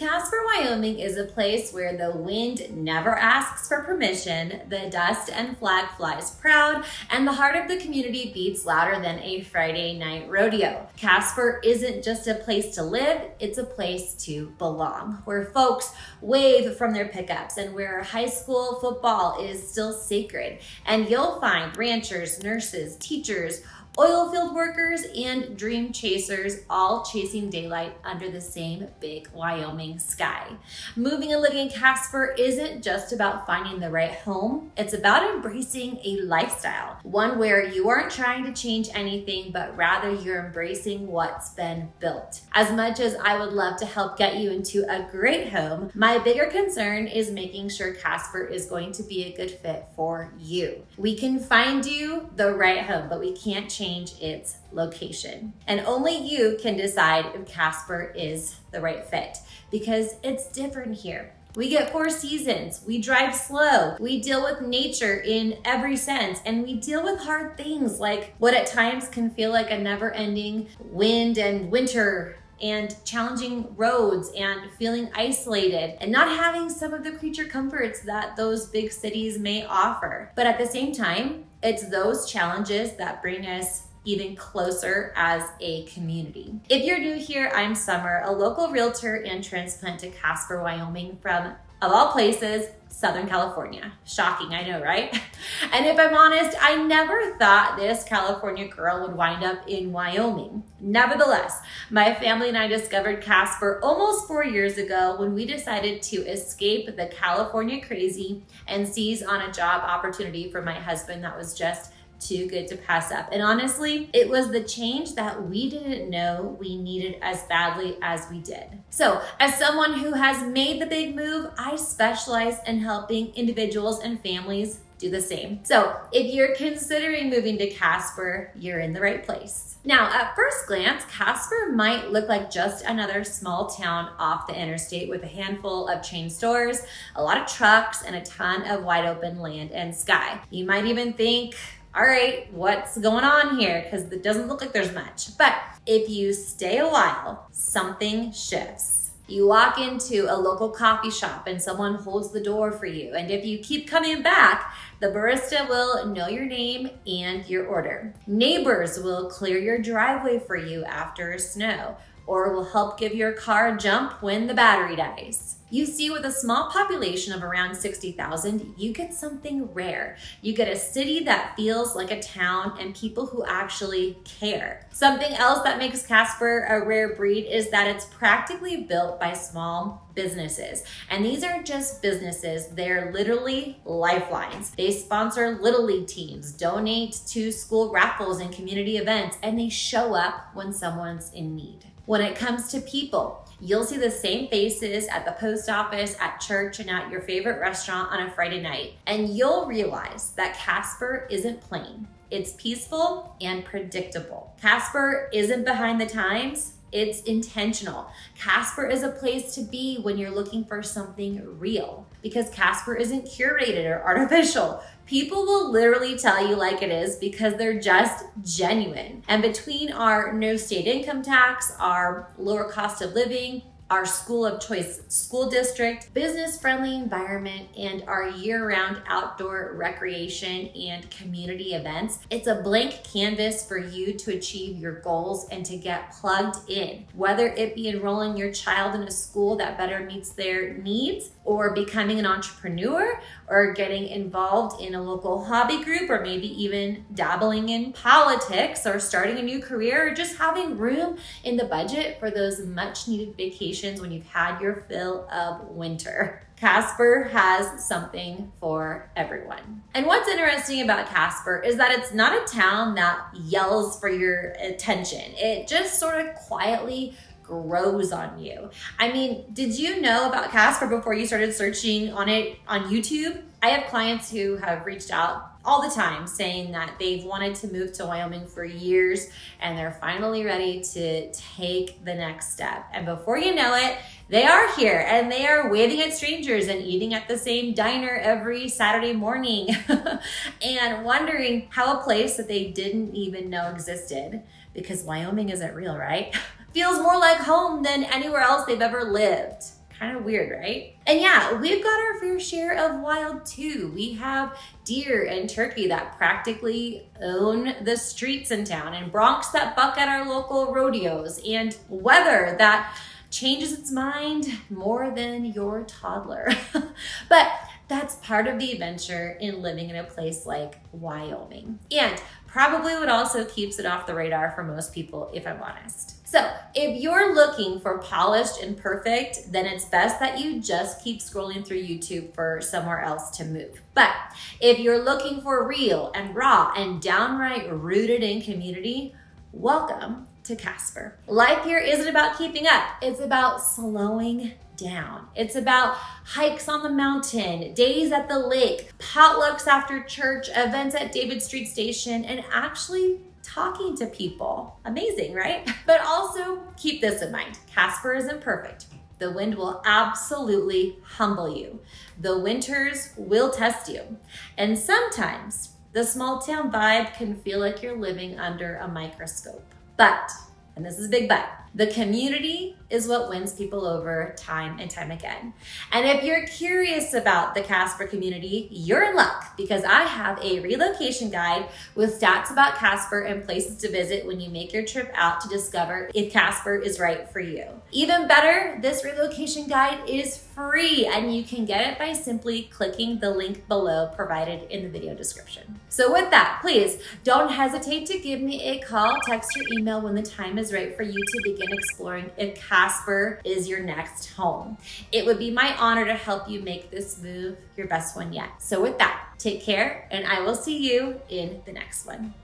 Casper, Wyoming is a place where the wind never asks for permission, the dust and flag flies proud, and the heart of the community beats louder than a Friday night rodeo. Casper isn't just a place to live, it's a place to belong, where folks wave from their pickups and where high school football is still sacred. And you'll find ranchers, nurses, teachers, oil field workers, and dream chasers all chasing daylight under the same big Wyoming sky. Moving and living in Casper isn't just about finding the right home, it's about embracing a lifestyle, one where you aren't trying to change anything, but rather you're embracing what's been built. As much as I would love to help get you into a great home, my bigger concern is making sure Casper is going to be a good fit for you. We can find you the right home, but we can't change its location. And only you can decide if Casper is the right fit, because it's different here. We get 4 seasons, we drive slow, we deal with nature in every sense, and we deal with hard things like what at times can feel like a never-ending wind and winter, and challenging roads, and feeling isolated, and not having some of the creature comforts that those big cities may offer. But at the same time, it's those challenges that bring us even closer as a community. If you're new here, I'm Summer, a local realtor and transplant to Casper, Wyoming from, of all places, Southern California. Shocking, I know, right? And if I'm honest, I never thought this California girl would wind up in Wyoming. Nevertheless, my family and I discovered Casper almost 4 years ago when we decided to escape the California crazy and seize on a job opportunity for my husband that was just too good to pass up. And honestly, it was the change that we didn't know we needed as badly as we did. So as someone who has made the big move, I specialize in helping individuals and families do the same. So if you're considering moving to Casper, you're in the right place. Now, at first glance, Casper might look like just another small town off the interstate with a handful of chain stores, a lot of trucks, and a ton of wide open land and sky. You might even think, all right, what's going on here? Because it doesn't look like there's much. But if you stay a while, something shifts. You walk into a local coffee shop and someone holds the door for you. And if you keep coming back, the barista will know your name and your order. Neighbors will clear your driveway for you after a snow, or will help give your car a jump when the battery dies. You see, with a small population of around 60,000, you get something rare. You get a city that feels like a town and people who actually care. Something else that makes Casper a rare breed is that it's practically built by small businesses. And these aren't just businesses, they're literally lifelines. They sponsor Little League teams, donate to school raffles and community events, and they show up when someone's in need. When it comes to people, you'll see the same faces at the post office, at church, and at your favorite restaurant on a Friday night. And you'll realize that Casper isn't plain. It's peaceful and predictable. Casper isn't behind the times. It's intentional. Casper is a place to be when you're looking for something real, because Casper isn't curated or artificial. People will literally tell you like it is because they're just genuine. And between our no state income tax, our lower cost of living, our school of choice school district, business-friendly environment, and our year-round outdoor recreation and community events, it's a blank canvas for you to achieve your goals and to get plugged in. Whether it be enrolling your child in a school that better meets their needs, or becoming an entrepreneur, or getting involved in a local hobby group, or maybe even dabbling in politics, or starting a new career, or just having room in the budget for those much-needed vacations when you've had your fill of winter. Casper has something for everyone. And what's interesting about Casper is that it's not a town that yells for your attention. It just sort of quietly grows on you. I mean, did you know about Casper before you started searching on it on YouTube? I have clients who have reached out all the time saying that they've wanted to move to Wyoming for years and they're finally ready to take the next step. And before you know it, they are here and they are waving at strangers and eating at the same diner every Saturday morning and wondering how a place that they didn't even know existed, because Wyoming isn't real, right? Feels more like home than anywhere else they've ever lived. Kind of weird, right? And yeah, we've got our fair share of wild too. We have deer and turkey that practically own the streets in town, and broncs that buck at our local rodeos, and weather that changes its mind more than your toddler. But that's part of the adventure in living in a place like Wyoming, and probably what also keeps it off the radar for most people, if I'm honest. So if you're looking for polished and perfect, then it's best that you just keep scrolling through YouTube for somewhere else to move. But if you're looking for real and raw and downright rooted in community, welcome to Casper. Life here isn't about keeping up. It's about slowing down. It's about hikes on the mountain, days at the lake, potlucks after church, events at David Street Station, and actually talking to people. Amazing, right? But also keep this in mind. Casper isn't perfect. The wind will absolutely humble you. The winters will test you. And sometimes the small town vibe can feel like you're living under a microscope. But, and this is a big but, the community is what wins people over time and time again. And if you're curious about the Casper community, you're in luck, because I have a relocation guide with stats about Casper and places to visit when you make your trip out to discover if Casper is right for you. Even better, this relocation guide is free, and you can get it by simply clicking the link below provided in the video description. So with that, please don't hesitate to give me a call, text, or email when the time is right for you to begin exploring if Casper is your next home. It would be my honor to help you make this move your best one yet. So with that, take care, and I will see you in the next one.